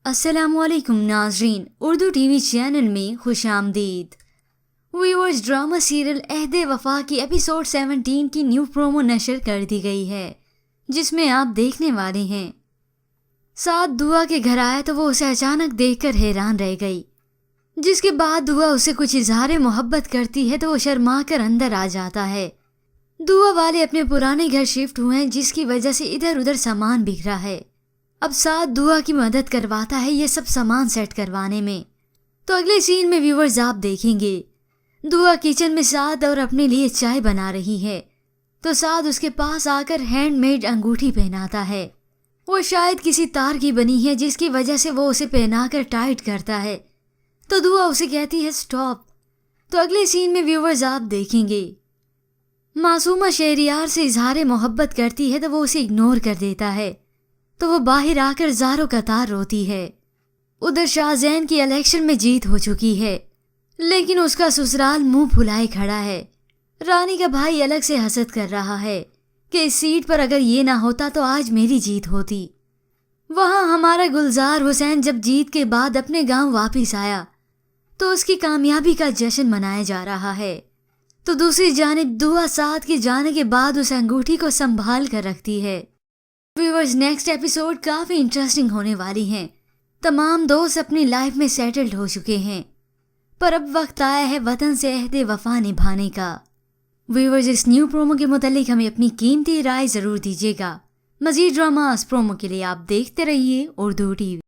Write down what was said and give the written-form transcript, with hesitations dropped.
السلام علیکم ناظرین، اردو ٹی وی چینل میں خوش آمدید۔ ویورز، ڈرامہ سیریل عہد وفا کی ایپیسوڈ 17 کی نیو پرومو نشر کر دی گئی ہے، جس میں آپ دیکھنے والے ہیں سعد دعا کے گھر آیا تو وہ اسے اچانک دیکھ کر حیران رہ گئی، جس کے بعد دعا اسے کچھ اظہار محبت کرتی ہے تو وہ شرما کر اندر آ جاتا ہے۔ دعا والے اپنے پرانے گھر شفٹ ہوئے ہیں، جس کی وجہ سے ادھر ادھر سامان بکھرا ہے۔ اب سعد دعا کی مدد کرواتا ہے یہ سب سامان سیٹ کروانے میں۔ تو اگلے سین میں ویورز آپ دیکھیں گے دعا کچن میں سعد اور اپنے لیے چائے بنا رہی ہے، تو سعد اس کے پاس آ کر ہینڈ میڈ انگوٹھی پہناتا ہے۔ وہ شاید کسی تار کی بنی ہے، جس کی وجہ سے وہ اسے پہنا کر ٹائٹ کرتا ہے، تو دعا اسے کہتی ہے سٹاپ۔ تو اگلے سین میں ویورز آپ دیکھیں گے معصومہ شہریار سے اظہار محبت کرتی ہے تو وہ اسے اگنور کر دیتا ہے، تو وہ باہر آ کر زاروں قطار روتی ہے۔ ادھر شاہ زین کی الیکشن میں جیت ہو چکی ہے، لیکن اس کا سسرال منہ پھلائے کھڑا ہے۔ رانی کا بھائی الگ سے حسد کر رہا ہے کہ اس سیٹ پر اگر یہ نہ ہوتا تو آج میری جیت ہوتی۔ وہاں ہمارا گلزار حسین جب جیت کے بعد اپنے گاؤں واپس آیا تو اس کی کامیابی کا جشن منایا جا رہا ہے، تو دوسری جانب دعا سعد کے جانے کے بعد اس انگوٹھی کو سنبھال کر رکھتی ہے۔ ویورز، نیکسٹ ایپیسوڈ کافی انٹرسٹنگ ہونے والی ہیں۔ تمام دوست اپنی لائف میں سیٹلڈ ہو چکے ہیں، پر اب وقت آیا ہے وطن سے عہد وفا نبھانے کا۔ ویورز، اس نیو پرومو کے متعلق ہمیں اپنی قیمتی رائے ضرور دیجیے گا۔ مزید ڈراماز پرومو کے لیے آپ دیکھتے رہیے اردو ٹی وی۔